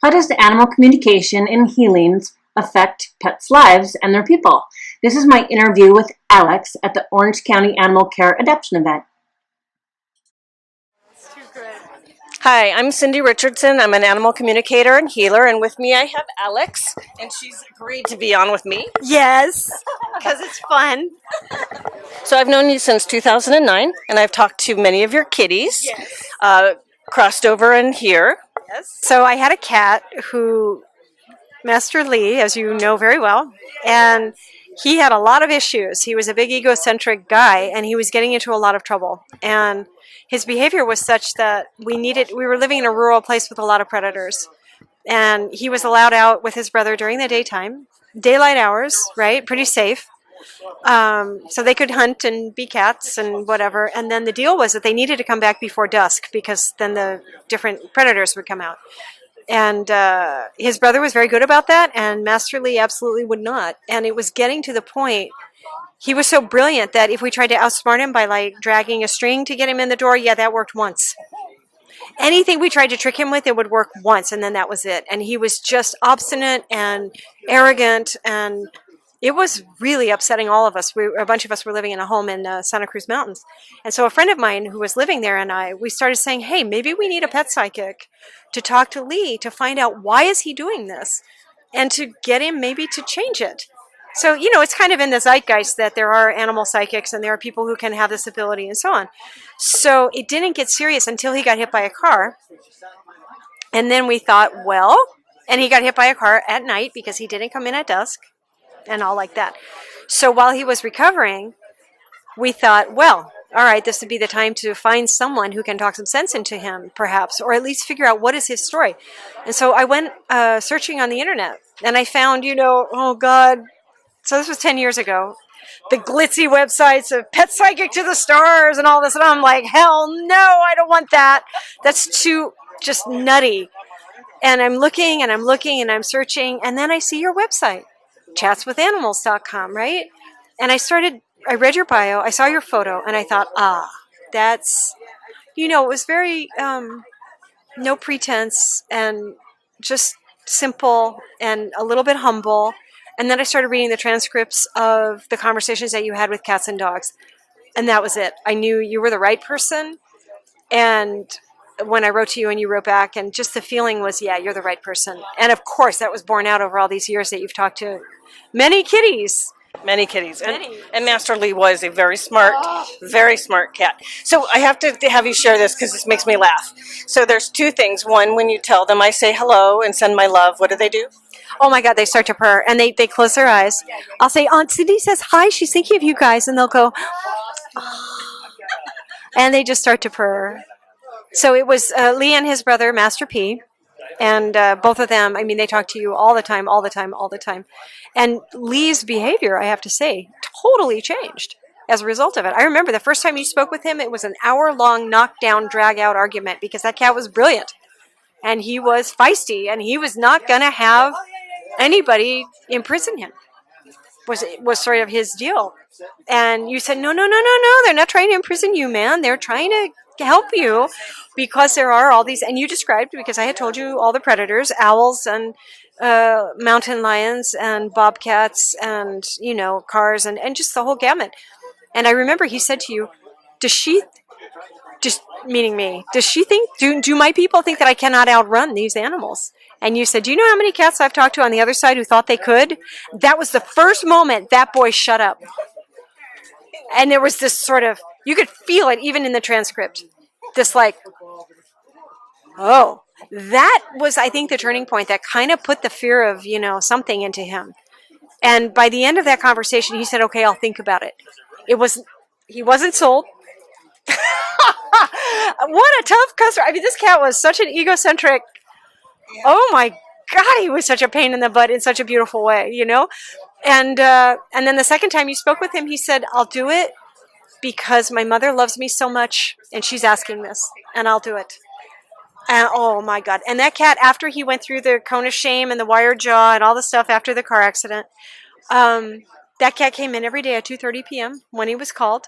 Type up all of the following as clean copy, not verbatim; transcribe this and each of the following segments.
How does animal communication and healings affect pets' lives and their people? This is my interview with Alex at the Orange County Animal Care Adoption Event. Hi, I'm Cindy Richardson. I'm an animal communicator and healer, and with me I have Alex, and she's agreed to be on with me. Yes, because it's fun. So I've known you since 2009, and I've talked to many of your kitties, crossed over in here. Yes. So I had a cat who, Master Lee, as you know very well, and he had a lot of issues. He was a big egocentric guy, and he was getting into a lot of trouble. And his behavior was such that we were living in a rural place with a lot of predators. And he was allowed out with his brother during the daytime, daylight hours, right? Pretty safe. So they could hunt and be cats and whatever. And then the deal was that they needed to come back before dusk because then the different predators would come out. And his brother was very good about that, and Master Lee absolutely would not. And it was getting to the point, he was so brilliant that if we tried to outsmart him by like dragging a string to get him in the door, yeah, that worked once. Anything we tried to trick him with, it would work once, and then that was it. And he was just obstinate and arrogant, and it was really upsetting all of us. A bunch of us were living in a home in Santa Cruz Mountains. And so a friend of mine who was living there and we started saying, hey, maybe we need a pet psychic to talk to Lee to find out why is he doing this and to get him maybe to change it. So, it's kind of in the zeitgeist that there are animal psychics and there are people who can have this ability and so on. So it didn't get serious until he got hit by a car. And then we thought, and he got hit by a car at night because he didn't come in at dusk and all like that. So while he was recovering, we thought, all right, this would be the time to find someone who can talk some sense into him, perhaps, or at least figure out what is his story. And so I went searching on the internet, and I found, oh God, so this was 10 years ago, the glitzy websites of Pet Psychic to the Stars and all this, and I'm like, hell no, I don't want that. That's too just nutty. And I'm looking, and I'm searching, and then I see your website, chatswithanimals.com, right? And I read your bio, I saw your photo, and I thought, that's, it was very no pretense and just simple and a little bit humble. And then I started reading the transcripts of the conversations that you had with cats and dogs. And that was it. I knew you were the right person. And when I wrote to you and you wrote back, and just the feeling was, yeah, you're the right person. And of course, that was borne out over all these years that you've talked to many kitties. Many kitties. And Master Lee was a very smart cat. So I have to have you share this because this makes me laugh. So there's two things. One, when you tell them I say hello and send my love, what do? Oh my God, they start to purr and they close their eyes. I'll say, Aunt Cindy says hi, she's thinking of you guys. And they'll go, and they just start to purr. So it was Lee and his brother, Master P. And both of them, they talk to you all the time. And Lee's behavior, I have to say, totally changed as a result of it. I remember the first time you spoke with him, it was an hour-long knockdown, drag-out argument because that cat was brilliant. And he was feisty, and he was not going to have anybody imprison him. Was sort of his deal. And you said, no, they're not trying to imprison you, man. They're trying to help you because there are all these, and you described, because I had told you all the predators, owls and mountain lions and bobcats and, cars and just the whole gamut. And I remember he said to you, meaning me, does she think, do my people think that I cannot outrun these animals? And you said, do you know how many cats I've talked to on the other side who thought they could? That was the first moment that boy shut up. And there was this sort of, you could feel it even in the transcript. This like, that was, I think, the turning point that kind of put the fear of, something into him. And by the end of that conversation, he said, okay, I'll think about it. He wasn't sold. What a tough customer. This cat was such an egocentric, oh my God, he was such a pain in the butt in such a beautiful way, And then the second time you spoke with him, he said, I'll do it because my mother loves me so much and she's asking this, and I'll do it. And oh my God. And that cat, after he went through the cone of shame and the wired jaw and all the stuff after the car accident, that cat came in every day at 2:30 p.m. when he was called.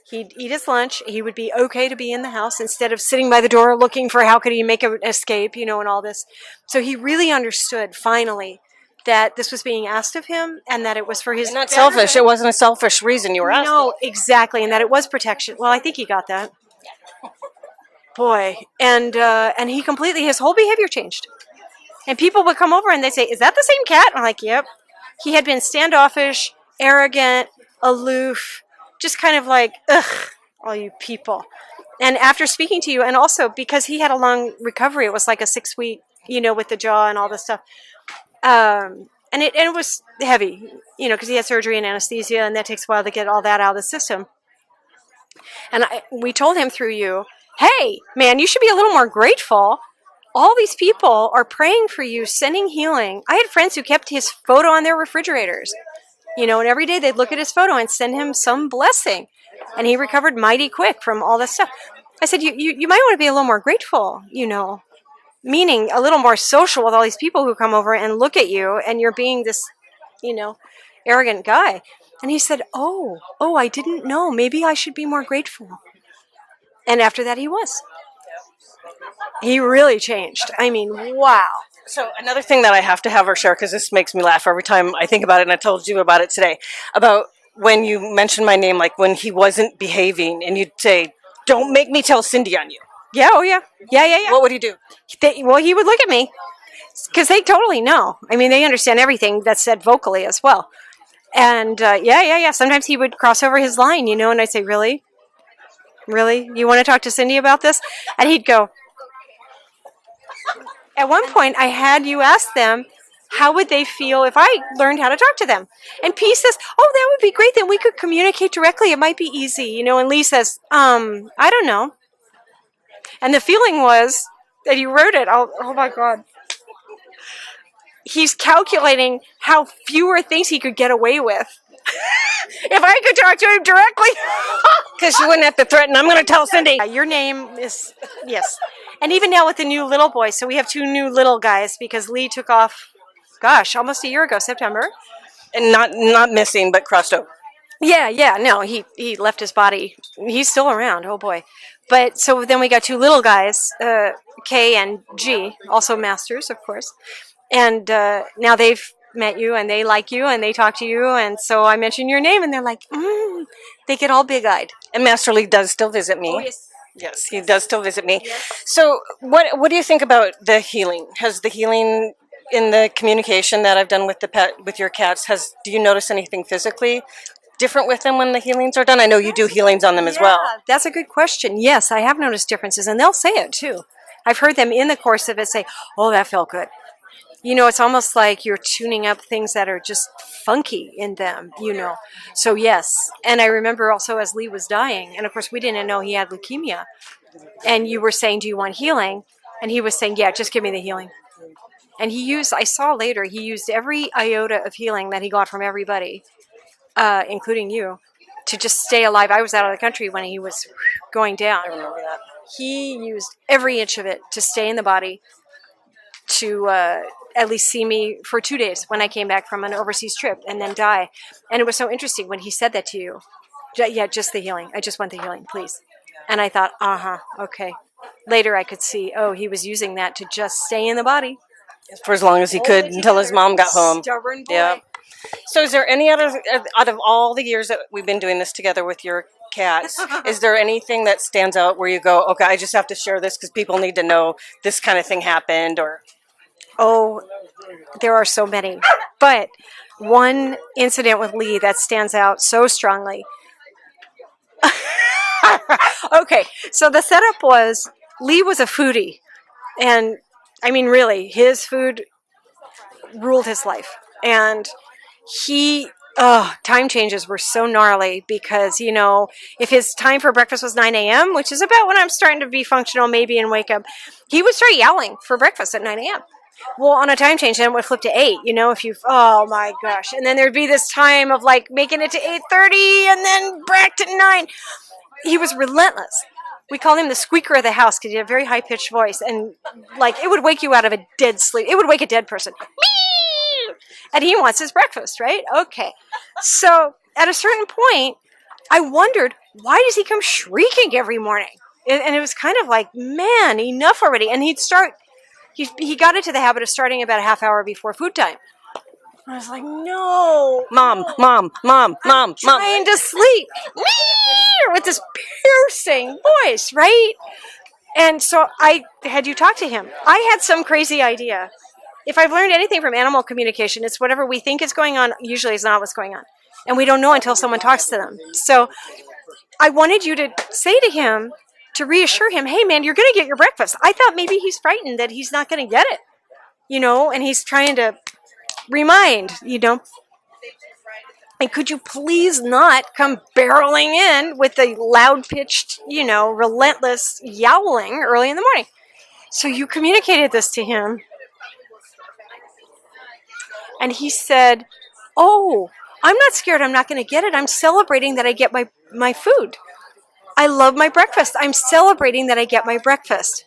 He'd eat his lunch. He would be okay to be in the house instead of sitting by the door looking for how could he make an escape, and all this. So he really understood finally that this was being asked of him and that it was for his And not selfish. It wasn't a selfish reason you were asking. No, exactly, and that it was protection. Well, I think he got that. Boy, and he completely, his whole behavior changed. And people would come over and they'd say, "Is that the same cat?" I'm like, "Yep." He had been standoffish, arrogant, aloof, just kind of like, ugh, all you people. And after speaking to you, and also because he had a long recovery, it was like a 6-week, with the jaw and all this stuff. And it was heavy, because he had surgery and anesthesia, and that takes a while to get all that out of the system. And we told him through you, "Hey, man, you should be a little more grateful. All these people are praying for you, sending healing." I had friends who kept his photo on their refrigerators, and every day they'd look at his photo and send him some blessing. And he recovered mighty quick from all this stuff. I said, you might want to be a little more grateful, meaning a little more social with all these people who come over and look at you, and you're being this, arrogant guy. And he said, oh, I didn't know. Maybe I should be more grateful. And after that, he was. He really changed. I mean, wow. So another thing that I have to have her share, because this makes me laugh every time I think about it, and I told you about it today, about when you mentioned my name, like when he wasn't behaving, and you'd say, "Don't make me tell Cindy on you." Yeah, oh yeah. Yeah. What would he do? Well, he would look at me, because they totally know. I mean, they understand everything that's said vocally as well. And yeah. Sometimes he would cross over his line, and I'd say, "Really? Really? You want to talk to Cindy about this?" And he'd go. At one point, I had you ask them, how would they feel if I learned how to talk to them? And P says, "Oh, that would be great. Then we could communicate directly. It might be easy, And Lee says, I don't know." And the feeling was that he wrote it. Oh my God. He's calculating how fewer things he could get away with if I could talk to him directly. Because you wouldn't have to threaten, "I'm going to tell Cindy." Your name is, yes. And even now with the new little boy, so we have 2 new little guys because Lee took off, almost a year ago, September. And not missing, but crossed over. Yeah. No, he left his body. He's still around. Oh boy. But so then we got 2 little guys, K and G, also masters, of course. And now they've met you and they like you and they talk to you. And so I mention your name and they're like, they get all big-eyed. And Master Lee does still visit me. Oh, yes. Yes, he does still visit me. Yes. So what do you think about the healing? Has the healing in the communication that I've done with the pet, with your cats, do you notice anything physically different with them when the healings are done? I know you do healings on them as well. That's a good question. Yes, I have noticed differences, and they'll say it too. I've heard them in the course of it say, "Oh, that felt good." It's almost like you're tuning up things that are just funky in them, So yes. And I remember also as Lee was dying, and of course we didn't know he had leukemia, and you were saying, "Do you want healing?" And he was saying, "Yeah, just give me the healing." And I saw later, he used every iota of healing that he got from everybody, including you, to just stay alive. I was out of the country when he was going down. I remember that. He used every inch of it to stay in the body, to at least see me for 2 days when I came back from an overseas trip, and then die. And it was so interesting when he said that to you. "Yeah, just the healing. I just want the healing, please." And I thought, okay. Later I could see, he was using that to just stay in the body. For as long as he could, until his mom got home. Stubborn boy. Yeah. So is there any other, out of all the years that we've been doing this together with your cats, is there anything that stands out where you go, "Okay, I just have to share this because people need to know this kind of thing happened," or? Oh, there are so many. But one incident with Lee that stands out so strongly. Okay, so the setup was, Lee was a foodie. And, I mean, really, his food ruled his life. And time changes were so gnarly because, if his time for breakfast was 9 a.m., which is about when I'm starting to be functional maybe and wake up, he would start yelling for breakfast at 9 a.m. Well, on a time change, then it would flip to 8, oh my gosh. And then there'd be this time of like making it to 8:30 and then back to 9. He was relentless. We called him the squeaker of the house because he had a very high-pitched voice. And like, it would wake you out of a dead sleep. It would wake a dead person. And he wants his breakfast, right? Okay. So at a certain point, I wondered, why does he come shrieking every morning? And it was kind of like, man, enough already. And he got into the habit of starting about a half hour before food time. I was like, no, Mom, trying to sleep with this piercing voice, right? And so I had you talk to him. I had some crazy idea. If I've learned anything from animal communication, it's whatever we think is going on usually is not what's going on. And we don't know until someone talks to them. So I wanted you to say to him, to reassure him, hey man, you're going to get your breakfast. I thought maybe he's frightened that he's not going to get it, and he's trying to remind, and could you please not come barreling in with the loud-pitched, relentless yowling early in the morning? So you communicated this to him. And he said, oh, I'm not scared I'm not going to get it. I'm celebrating that I get my food. I love my breakfast. I'm celebrating that I get my breakfast.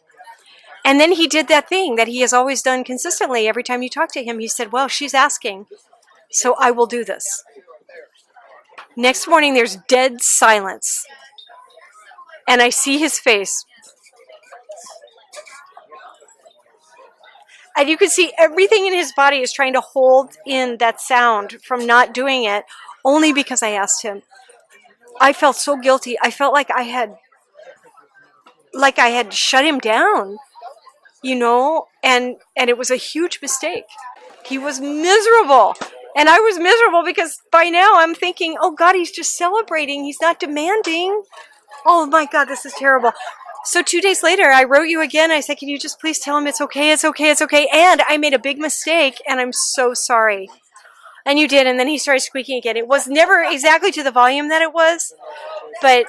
And then he did that thing that he has always done consistently. Every time you talk to him, he said, well, she's asking, so I will do this. Next morning, there's dead silence. And I see his face. And you can see everything in his body is trying to hold in that sound from not doing it, only because I asked him. I felt so guilty. I felt like I had shut him down, and it was a huge mistake. He was miserable. And I was miserable because by now I'm thinking, oh God, he's just celebrating. He's not demanding. Oh my God, this is terrible. So 2 days later, I wrote you again. I said, can you just please tell him it's okay, it's okay, it's okay. And I made a big mistake, and I'm so sorry. And you did, and then he started squeaking again. It was never exactly to the volume that it was, but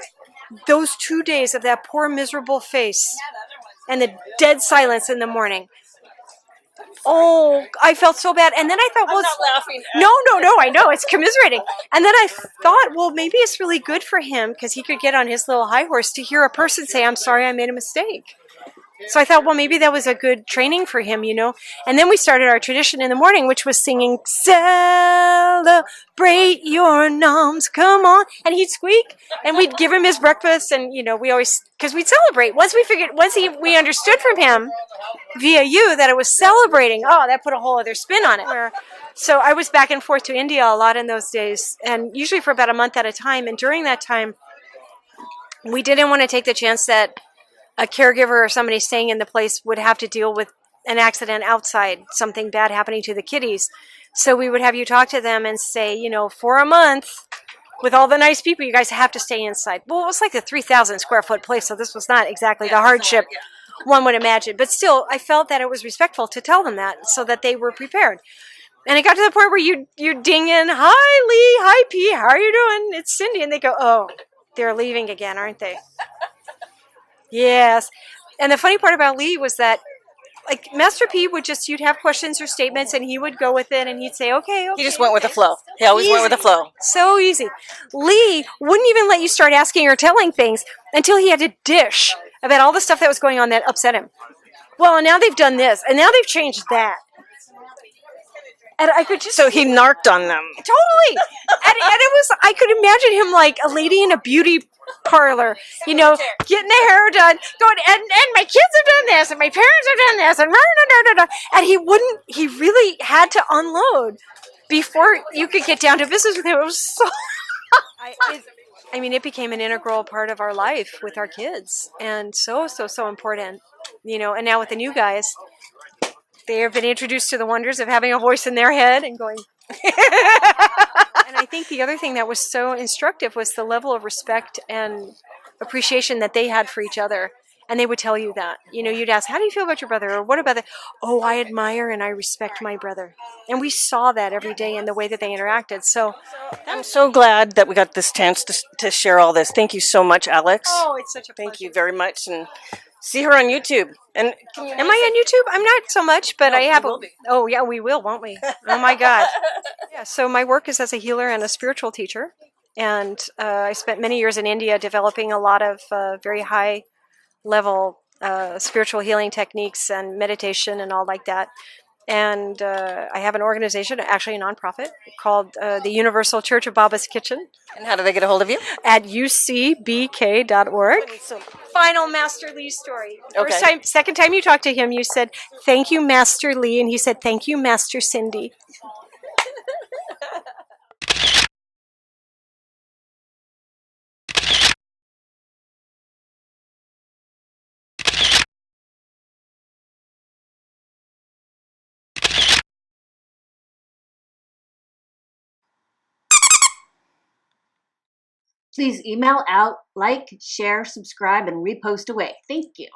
those 2 days of that poor miserable face and the dead silence in the morning. Oh, I felt so bad. And then I thought, well, I'm not laughing. No, I know. It's commiserating. And then I thought, well, maybe it's really good for him because he could get on his little high horse to hear a person say, I'm sorry, I made a mistake. So I thought, well, maybe that was a good training for him, And then we started our tradition in the morning, which was singing, celebrate your noms, come on. And he'd squeak, and we'd give him his breakfast, and, we always, because we'd celebrate. Once we understood from him via you that it was celebrating, that put a whole other spin on it. So I was back and forth to India a lot in those days, and usually for about a month at a time. And during that time, we didn't want to take the chance that a caregiver or somebody staying in the place would have to deal with an accident outside, something bad happening to the kitties. So we would have you talk to them and say, for a month, with all the nice people, you guys have to stay inside. Well, it was like a 3,000 square foot place, so this was not exactly the hardship one would imagine. But still, I felt that it was respectful to tell them that so that they were prepared. And it got to the point where you ding in, hi, Lee, hi, P, how are you doing? It's Cindy. And they go, oh, they're leaving again, aren't they? Yes. And the funny part about Lee was that, like, Master P would you'd have questions or statements, and he would go with it, and he'd say, okay. He just went with the flow. He always went with the flow. So easy. Lee wouldn't even let you start asking or telling things until he had to dish about all the stuff that was going on that upset him. Well, and now they've done this, and now they've changed that. And I could So he narked on them. Totally. And it was, I could imagine him like a lady in a beauty parlor, getting their hair done, going, and my kids have done this, and my parents have done this, and he really had to unload before you could get down to business with him. It was so, it became an integral part of our life with our kids, and so important, and now with the new guys, they have been introduced to the wonders of having a voice in their head and going. And I think the other thing that was so instructive was the level of respect and appreciation that they had for each other. And they would tell you that. You'd ask, how do you feel about your brother? Or what about that? Oh, I admire and I respect my brother. And we saw that every day in the way that they interacted. So I'm so glad that we got this chance to share all this. Thank you so much, Alex. Oh, it's such a pleasure. Thank you very much. And see her on YouTube. And am I on YouTube? I'm not so much, but I have. Oh, yeah, we will, won't we? Oh, my God. Yeah, so my work is as a healer and a spiritual teacher. And I spent many years in India developing a lot of very high-level spiritual healing techniques and meditation and all like that. And I have an organization, actually a nonprofit, called the Universal Church of Baba's Kitchen. And how do they get a hold of you? At ucbk.org. Final Master Lee story. Second time you talked to him, you said, "Thank you, Master Lee," and he said, "Thank you, Master Cindy." Please email out, like, share, subscribe, and repost away. Thank you.